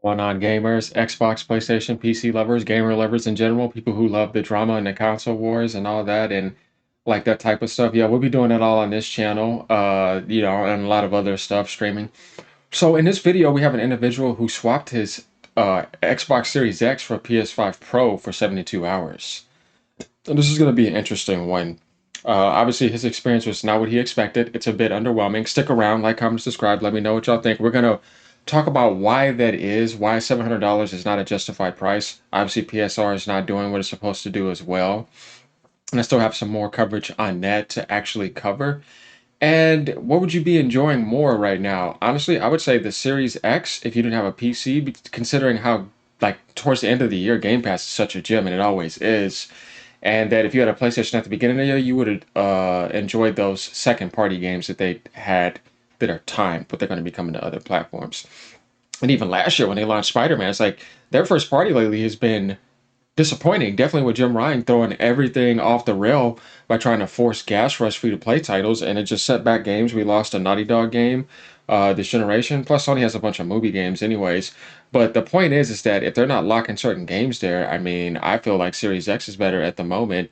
Going on, gamers, Xbox, PlayStation, PC lovers, gamer lovers in general, people who love the drama and the console wars and all that and like that type of stuff. Yeah, we'll be doing it all on this channel, and a lot of other stuff streaming. So in this video, we have an individual who swapped his Xbox Series X for a PS5 Pro for 72 hours. And this is going to be an interesting one. Obviously, his experience was not what he expected. It's a bit underwhelming. Stick around, like, comment, subscribe. Let me know what y'all think. We're going to talk about why that is, why $700 is not a justified price. Obviously, PSR is not doing what it's supposed to do as well. And I still have some more coverage on that to actually cover. And what would you be enjoying more right now? Honestly, I would say the Series X if you didn't have a PC, considering how, like, towards the end of the year, Game Pass is such a gem, and it always is. And that if you had a PlayStation at the beginning of the year, you would have enjoyed those second-party games that they had that are timed, but they're going to be coming to other platforms. And even last year when they launched Spider-Man, it's like their first party lately has been disappointing. Definitely with Jim Ryan throwing everything off the rail by trying to force gas rush free-to-play titles, and it just set back games. We lost a Naughty Dog game this generation. Plus, Sony has a bunch of movie games anyways. But the point is that if they're not locking certain games there, I mean, I feel like Series X is better at the moment.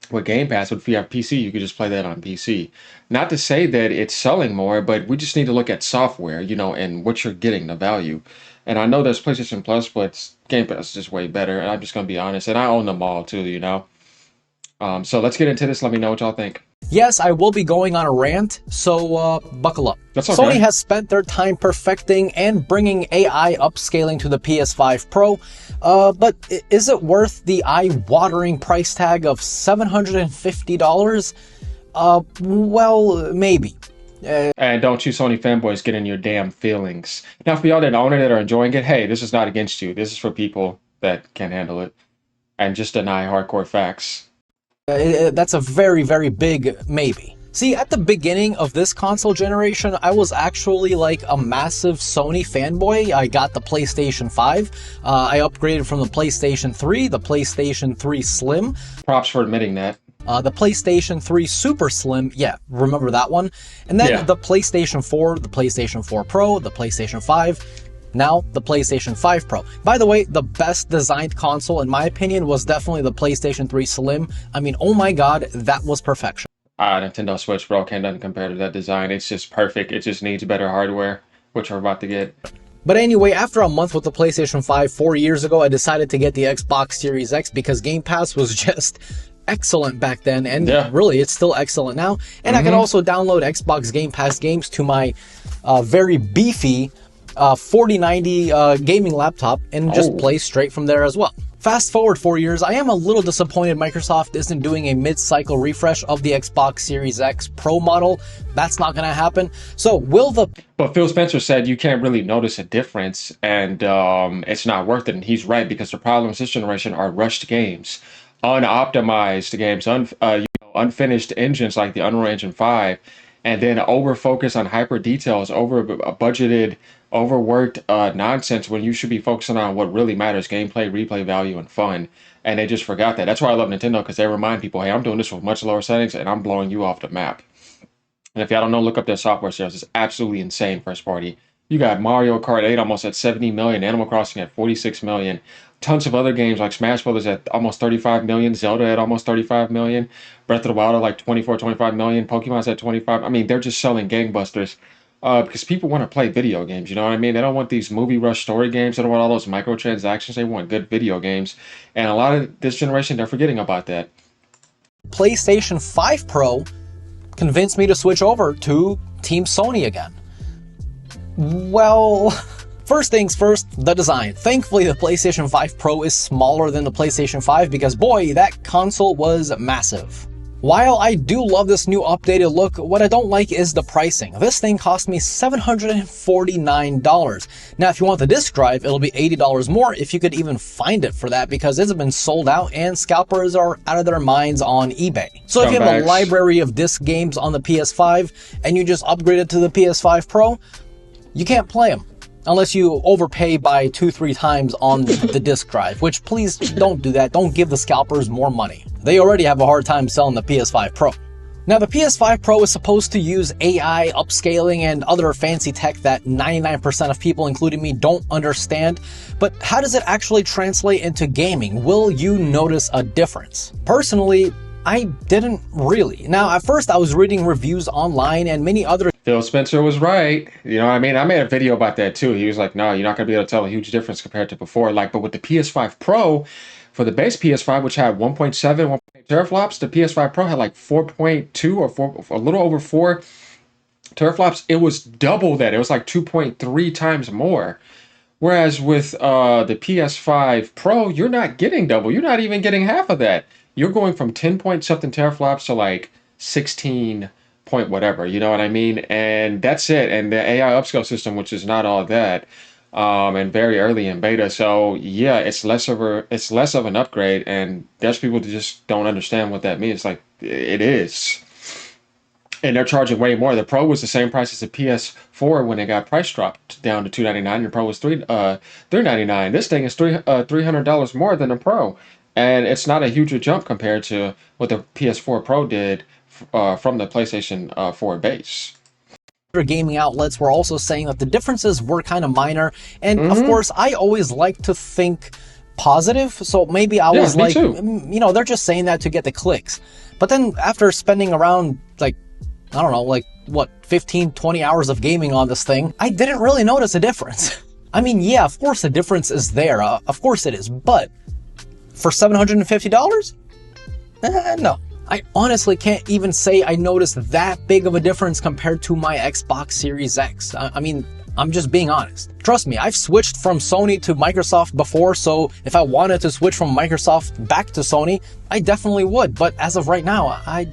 With Game Pass, if you have PC, you could just play that on PC. Not to say that it's selling more, but we just need to look at software, and what you're getting, the value. And I know there's PlayStation Plus, but Game Pass is just way better. And I'm just going to be honest. And I own them all too. So let's get into this. Let me know what y'all think. Yes, I will be going on a rant, so buckle up. That's okay. Sony has spent their time perfecting and bringing AI upscaling to the PS5 Pro, but is it worth the eye-watering price tag of $750? Well, maybe. And don't you Sony fanboys get in your damn feelings. Now, for y'all that own it, that are enjoying it, hey, this is not against you. This is for people that can't handle it and just deny hardcore facts. That's a very, very big maybe. See, at the beginning of this console generation, I was actually like a massive Sony fanboy. I got the PlayStation 5. I upgraded from the PlayStation 3, the PlayStation 3 Slim. Props for admitting that. The PlayStation 3 Super Slim, yeah, remember that one? And then the PlayStation 4, the PlayStation 4 Pro, the PlayStation 5, now the PlayStation 5 Pro. By the way, the best designed console, in my opinion, was definitely the PlayStation 3 Slim. I mean, oh my god, that was perfection. Nintendo Switch, bro, can't nothing compare to that design. It's just perfect. It just needs better hardware, which we're about to get. But anyway, after a month with the PlayStation 5 4 years ago, I decided to get the Xbox Series X because Game Pass was just excellent back then, and really it's still excellent now. And I can also download Xbox Game Pass games to my very beefy 4090 gaming laptop and just play straight from there as well. Fast forward 4 years, I am a little disappointed Microsoft isn't doing a mid-cycle refresh of the Xbox Series X Pro model. That's not going to happen. So will the... But Phil Spencer said you can't really notice a difference, and it's not worth it. And he's right, because the problems this generation are rushed games, unoptimized games, unfinished engines like the Unreal Engine 5, and then over-focus on hyper details, over-budgeted, overworked nonsense when you should be focusing on what really matters: gameplay, replay value, and fun. And they just forgot that. That's why I love Nintendo, because they remind people, hey, I'm doing this with much lower settings, and I'm blowing you off the map. And if y'all don't know, look up their software sales. It's absolutely insane first party. You got Mario Kart 8 almost at 70 million, Animal Crossing at 46 million. Tons of other games like Smash Brothers at almost 35 million, Zelda at almost 35 million, Breath of the Wild at like 24, 25 million, Pokemon's at 25. I mean, they're just selling gangbusters because people want to play video games, you know what I mean? They don't want these movie rush story games. They don't want all those microtransactions. They want good video games. And a lot of this generation, they're forgetting about that. PlayStation 5 Pro convinced me to switch over to Team Sony again. Well... First things first, the design. Thankfully, the PlayStation 5 Pro is smaller than the PlayStation 5 because, boy, that console was massive. While I do love this new updated look, what I don't like is the pricing. This thing cost me $749. Now, if you want the disc drive, it'll be $80 more if you could even find it for that, because it's been sold out and scalpers are out of their minds on eBay. So if you have a library of disc games on the PS5 and you just upgrade it to the PS5 Pro, you can't play them. Unless you overpay by 2-3 times on the disc drive, which please don't do that. Don't give the scalpers more money. They already have a hard time selling the PS5 Pro. Now, the PS5 Pro is supposed to use AI, upscaling, and other fancy tech that 99% of people, including me, don't understand. But how does it actually translate into gaming? Will you notice a difference? Personally, I didn't really. Now, at first, I was reading reviews online and many other... Phil Spencer was right. You know what I mean? I made a video about that too. He was like, no, you're not going to be able to tell a huge difference compared to before. Like, but with the PS5 Pro, for the base PS5, which had 1.7, 1.8 teraflops, the PS5 Pro had like 4.2 or 4, a little over 4 teraflops. It was double that. It was like 2.3 times more. Whereas with the PS5 Pro, you're not getting double. You're not even getting half of that. You're going from 10 point something teraflops to like 16 point whatever, you know what I mean? And that's it. And the AI upscale system, which is not all that, and very early in beta. So yeah, it's less of an upgrade, and there's people that just don't understand what that means. Like, it is. And they're charging way more. The Pro was the same price as the PS4 when it got price dropped down to $299, and the Pro was $399. This thing is $300 more than the Pro, and it's not a huge jump compared to what the PS4 Pro did from the PlayStation 4 base. Gaming outlets were also saying that the differences were kind of minor, and of course, I always like to think positive, so maybe I was like, you know, they're just saying that to get the clicks. But then after spending around, like, I don't know, like, what, 15, 20 hours of gaming on this thing, I didn't really notice a difference. I mean, yeah, of course the difference is there, of course it is, but for $750? No. I honestly can't even say I noticed that big of a difference compared to my Xbox Series X. I mean, I'm just being honest. Trust me, I've switched from Sony to Microsoft before, so if I wanted to switch from Microsoft back to Sony, I definitely would. But as of right now, I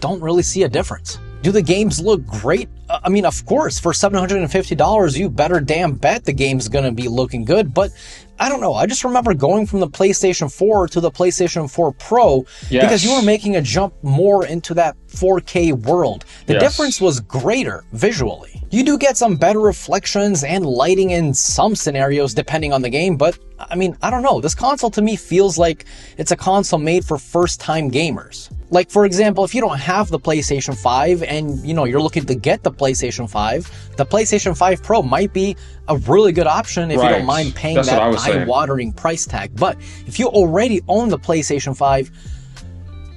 don't really see a difference. Do the games look great? I mean, of course, for $750, you better damn bet the game's gonna be looking good, but I don't know. I just remember going from the PlayStation 4 to the PlayStation 4 Pro because you were making a jump more into that 4K world. The difference was greater visually. You do get some better reflections and lighting in some scenarios depending on the game, but I mean, I don't know. This console to me feels like it's a console made for first-time gamers. Like, for example, if you don't have the PlayStation 5 and, you know, you're looking to get the PlayStation 5, the PlayStation 5 Pro might be a really good option if you don't mind paying that eye-watering price tag. But if you already own the PlayStation 5,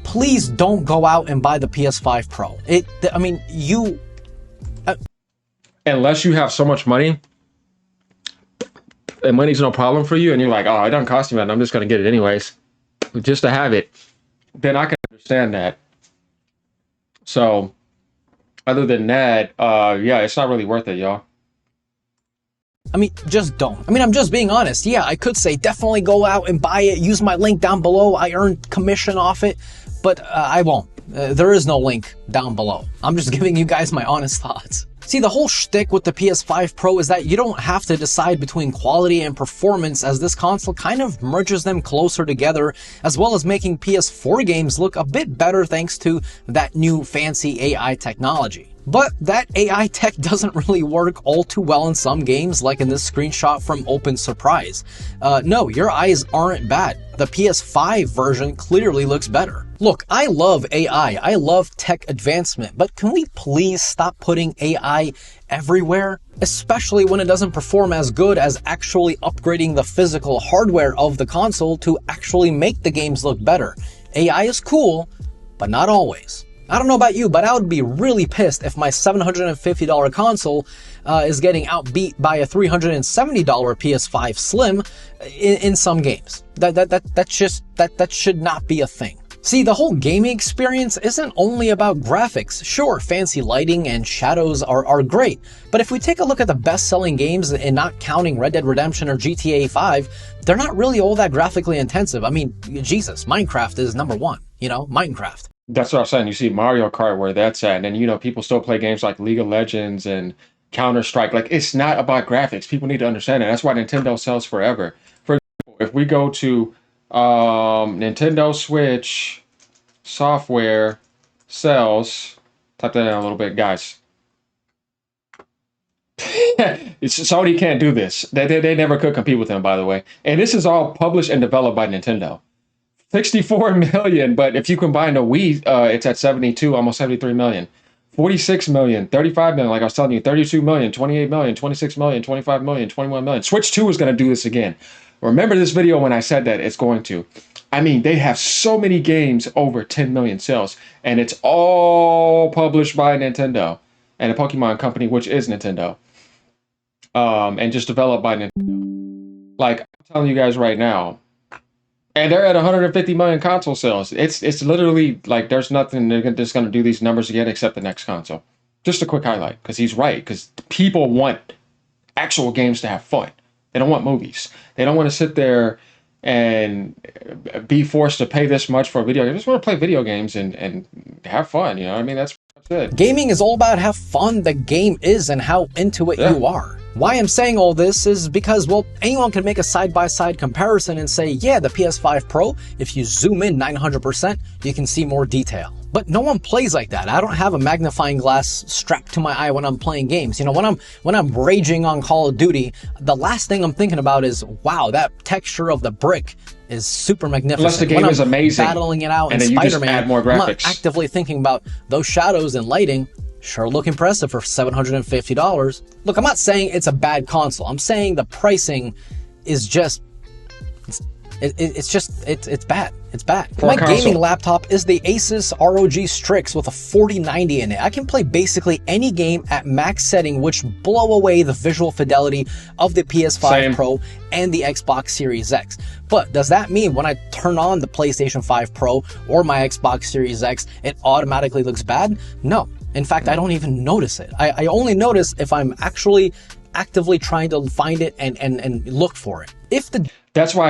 please don't go out and buy the PS5 Pro. I mean, you... unless you have so much money, and money's no problem for you, and you're like, oh, it doesn't cost me nothing, I'm just going to get it anyways, just to have it, then I can understand that. So, other than that, yeah, it's not really worth it, y'all. I mean, just don't. I mean, I'm just being honest. Yeah, I could say definitely go out and buy it. Use my link down below. I earn commission off it, but I won't. There is no link down below. I'm just giving you guys my honest thoughts. See, the whole shtick with the PS5 Pro is that you don't have to decide between quality and performance, as this console kind of merges them closer together, as well as making PS4 games look a bit better thanks to that new fancy AI technology. But that AI tech doesn't really work all too well in some games, like in this screenshot from Open Surprise. No, your eyes aren't bad. The PS5 version clearly looks better. Look, I love AI, I love tech advancement, but can we please stop putting AI everywhere? Especially when it doesn't perform as good as actually upgrading the physical hardware of the console to actually make the games look better. AI is cool, but not always. I don't know about you, but I would be really pissed if my $750 console is getting outbeat by a $370 PS5 Slim in some games. That should not be a thing. See, the whole gaming experience isn't only about graphics. Sure, fancy lighting and shadows are great, but if we take a look at the best-selling games and not counting Red Dead Redemption or GTA 5, they're not really all that graphically intensive. I mean, Jesus, Minecraft is number one, you know, Minecraft. That's what I'm saying. You see Mario Kart where that's at, and then, you know, people still play games like League of Legends and Counter-Strike. Like, it's not about graphics. People need to understand that. That's why Nintendo sells forever. For example, if we go to Nintendo Switch software sells, type that in a little bit, guys. Sony can't do this. They never could compete with them, by the way. And this is all published and developed by Nintendo. 64 million, but if you combine the Wii, it's at 72, almost 73 million. 46 million, 35 million, like I was telling you, 32 million, 28 million, 26 million, 25 million, 21 million. Switch 2 is going to do this again. Remember this video when I said that it's going to. I mean, they have so many games over 10 million sales, and it's all published by Nintendo and a Pokemon company, which is Nintendo, and just developed by Nintendo. Like, I'm telling you guys right now, and they're at 150 million console sales. It's literally like there's nothing they're just going to do these numbers again except the next console. Just a quick highlight, because he's right. Because people want actual games to have fun. They don't want movies. They don't want to sit there and be forced to pay this much for a video game. They just want to play video games and have fun. You know what I mean? That's it. Gaming is all about how fun the game is and how into it you are. Why I'm saying all this is because, well, anyone can make a side-by-side comparison and say, yeah, the PS5 Pro, if you zoom in 900%, you can see more detail. But no one plays like that. I don't have a magnifying glass strapped to my eye when I'm playing games. You know, when I'm raging on Call of Duty, the last thing I'm thinking about is, wow, that texture of the brick is super magnificent. Unless the game is amazing, battling it out in and then you just Spider-Man, add more I'm not graphics. actively thinking about those shadows and lighting. Sure look impressive for $750. Look, I'm not saying it's a bad console. I'm saying the pricing is just, it's bad. It's bad. My gaming laptop is the Asus ROG Strix with a 4090 in it. I can play basically any game at max setting, which blow away the visual fidelity of the PS5 Pro and the Xbox Series X. But does that mean when I turn on the PlayStation 5 Pro or my Xbox Series X, it automatically looks bad? No. In fact, I don't even notice it. I only notice if I'm actually actively trying to find it and look for it. That's why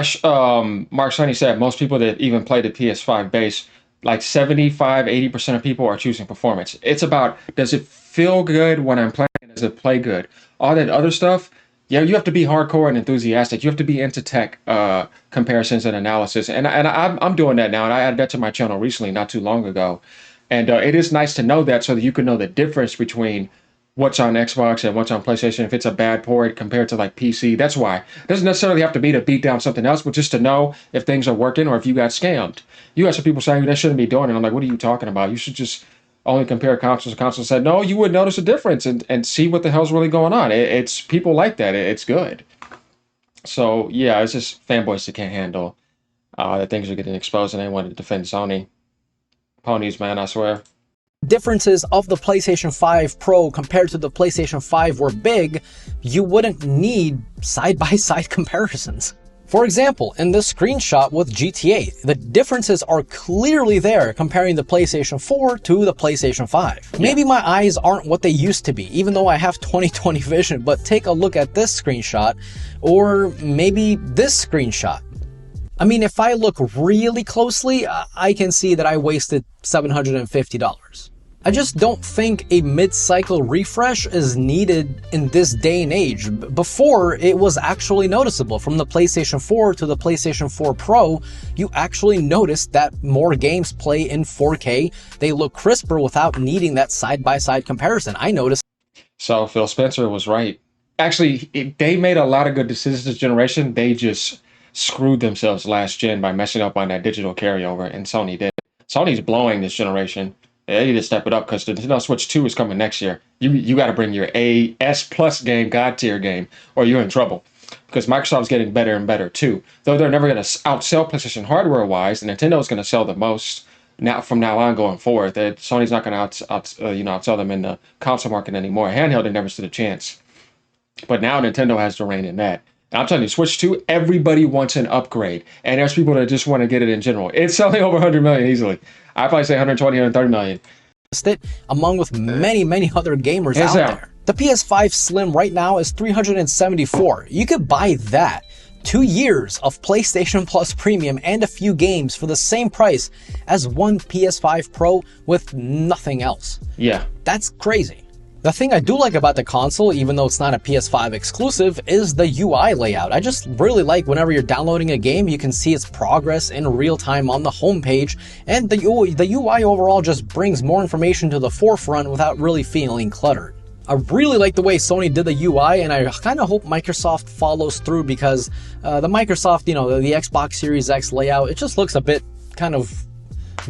Mark Cerny said most people that even play the PS5 base, like 75-80% of people are choosing performance. It's about, does it feel good when I'm playing? Does it play good? All that other stuff, yeah, you have to be hardcore and enthusiastic. You have to be into tech comparisons and analysis. And I'm doing that now, and I added that to my channel recently, not too long ago. And it is nice to know that so that you can know the difference between what's on Xbox and what's on PlayStation, if it's a bad port compared to like PC. That's why. It doesn't necessarily have to be to beat down something else, but just to know if things are working or if you got scammed. You got some people saying they shouldn't be doing it. I'm like, what are you talking about? You should just only compare consoles. Consoles said, no, you would notice a difference and see what the hell's really going on. It's people like that. It's good. So yeah, it's just fanboys that can't handle that things are getting exposed and they want to defend Sony. Ponies, man, I swear. Differences of the PlayStation 5 Pro compared to the PlayStation 5 were big, you wouldn't need side-by-side comparisons. For example, in this screenshot with GTA, the differences are clearly there comparing the PlayStation 4 to the PlayStation 5. Maybe my eyes aren't what they used to be, even though I have 20/20 vision, but take a look at this screenshot, or maybe this screenshot. I mean, if I look really closely, I can see that I wasted $750. I just don't think a mid-cycle refresh is needed in this day and age. Before, it was actually noticeable. From the PlayStation 4 to the PlayStation 4 Pro, you actually noticed that more games play in 4K. They look crisper without needing that side-by-side comparison. I noticed. So Phil Spencer was right. Actually, they made a lot of good decisions this generation. They just screwed themselves last gen by messing up on that digital carryover, and Sony did. Sony's blowing this generation. They need to step it up because the Nintendo Switch 2 is coming next year. You got to bring your S Plus game, God tier game, or you're in trouble. Because Microsoft's getting better and better too. Though they're never going to outsell PlayStation hardware-wise, Nintendo's going to sell the most now from now on going forward. That Sony's not going to outsell them in the console market anymore. Handheld, they never stood a chance. But now Nintendo has to reign in that. And I'm telling you, Switch 2, everybody wants an upgrade. And there's people that just want to get it in general. It's selling over 100 million easily. I'd probably say 120, 130 million. It, among with many other gamers out there. The PS5 Slim right now is $374. You could buy that. 2 years of PlayStation Plus Premium and a few games for the same price as one PS5 Pro with nothing else. Yeah. That's crazy. The thing I do like about the console, even though it's not a PS5 exclusive, is the UI layout. I just really like whenever you're downloading a game, you can see its progress in real time on the homepage, and the UI overall just brings more information to the forefront without really feeling cluttered. I really like the way Sony did the UI, and I kind of hope Microsoft follows through because the Microsoft, the Xbox Series X layout, it just looks a bit kind of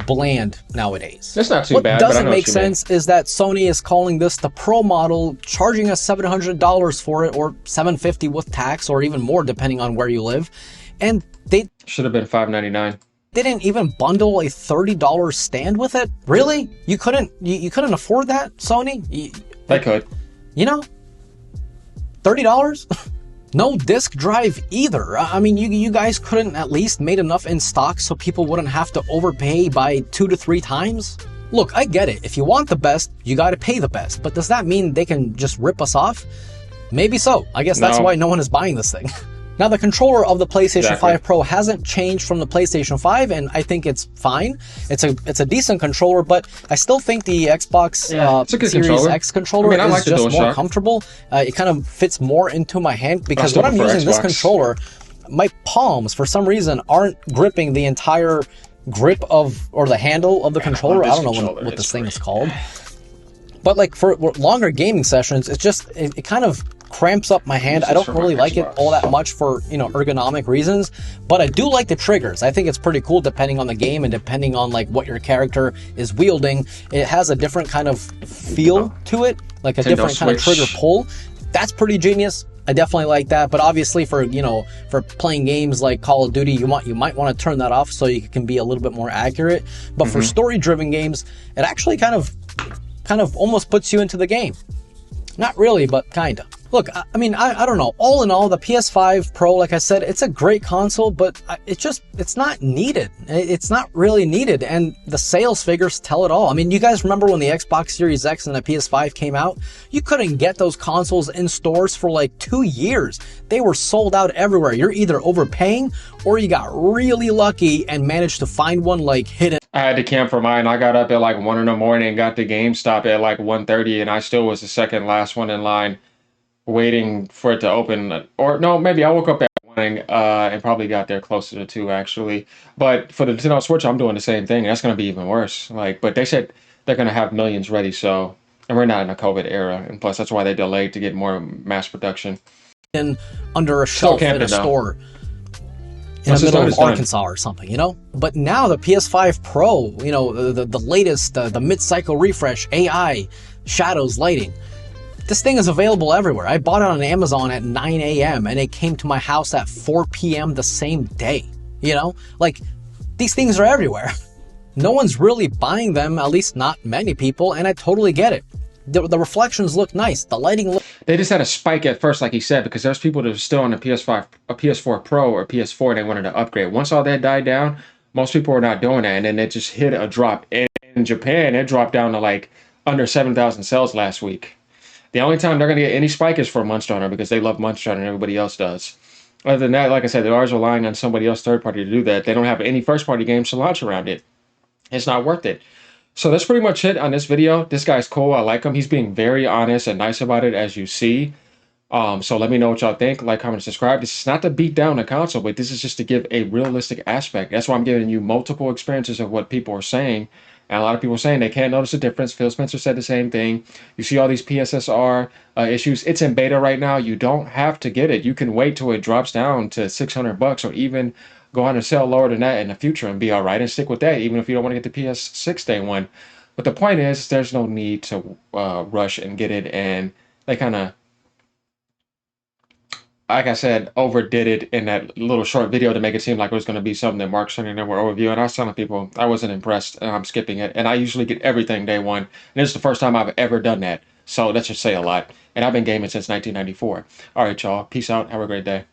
bland nowadays. It's not too What bad. But I doesn't know make what you mean. sense is that Sony is calling this the Pro model, charging us $700 for it, or $750 with tax, or even more depending on where you live. And they Should have been $599. didn't even bundle a $30 stand with it. Really? You couldn't afford that, Sony? They could. You know, $30? No disk drive either. I mean, you guys couldn't at least made enough in stock so people wouldn't have to overpay by 2 to 3 times? Look, I get it. If you want the best, you got to pay the best. But does that mean they can just rip us off? Maybe so. I guess that's why no one is buying this thing. Now, the controller of the PlayStation 5 Pro hasn't changed from the PlayStation 5, and I think it's fine. It's a decent controller, but I still think the Xbox Series X controller is just more comfortable. It kind of fits more into my hand, because when I'm using this controller, my palms, for some reason, aren't gripping the entire grip of, or the handle of the controller. I don't know what this thing is called. But like for longer gaming sessions, it's just, it kind of cramps up my hand. I don't really like it all that much for, you know, ergonomic reasons, but I do like the triggers. I think it's pretty cool depending on the game and depending on like what your character is wielding. It has a different kind of feel to it, like a different kind of trigger pull. That's pretty genius. I definitely like that, but obviously for, you know, for playing games like Call of Duty, you might want to turn that off so you can be a little bit more accurate. But for story-driven games, it actually kind of almost puts you into the game. Not really, but kinda. Look, I mean, I don't know. All in all, the PS5 Pro, like I said, it's a great console, but it's not needed. It's not really needed, and the sales figures tell it all. I mean, you guys remember when the Xbox Series X and the PS5 came out? You couldn't get those consoles in stores for like 2 years. They were sold out everywhere. You're either overpaying or you got really lucky and managed to find one like hidden. I had to camp for mine. I got up at like 1 in the morning and got to GameStop at like 1:30, and I still was the second last one in line, waiting for it to open. Or no, maybe I woke up at 1 and probably got there closer to 2 actually. But for the Nintendo Switch, I'm doing the same thing. That's going to be even worse. Like, but they said they're going to have millions ready. So, and we're not in a COVID era, and plus that's why they delayed to get more mass production. Under a shelf in a store in the middle of Arkansas or something, you know? But now the PS5 Pro, you know, the latest, the mid-cycle refresh, AI, shadows, lighting. This thing is available everywhere. I bought it on Amazon at 9 a.m. and it came to my house at 4 p.m. the same day. You know, like, these things are everywhere. No one's really buying them, at least not many people, and I totally get it. The reflections look nice. The lighting They just had a spike at first, like he said, because there's people that are still on the PS5, a PS4 Pro or PS4, and they wanted to upgrade. Once all that died down, most people were not doing that, and then it just hit a drop. In Japan, it dropped down to like under 7,000 sales last week. The only time they're going to get any spike is for Monster Hunter, because they love Monster Hunter and everybody else does. Other than that, like I said, they're always relying on somebody else, third party, to do that. They don't have any first party games to launch around it. It's not worth it. So that's pretty much it on this video. This guy's cool. I like him. He's being very honest and nice about it, as you see. So let me know what y'all think. Like, comment, subscribe. This is not to beat down the console, but this is just to give a realistic aspect. That's why I'm giving you multiple experiences of what people are saying. And a lot of people are saying they can't notice the difference. Phil Spencer said the same thing. You see all these PSSR issues. It's in beta right now. You don't have to get it. You can wait till it drops down to $600 or even go on a sale lower than that in the future and be all right, and stick with that, even if you don't want to get the PS6 day one. But the point is, there's no need to rush and get it. And they kind of, like I said, overdid it in that little short video to make it seem like it was going to be something that Mark Cerny and them were overviewing. I was telling people I wasn't impressed, and I'm skipping it. And I usually get everything day one. And this is the first time I've ever done that. So that should say a lot. And I've been gaming since 1994. All right, y'all. Peace out. Have a great day.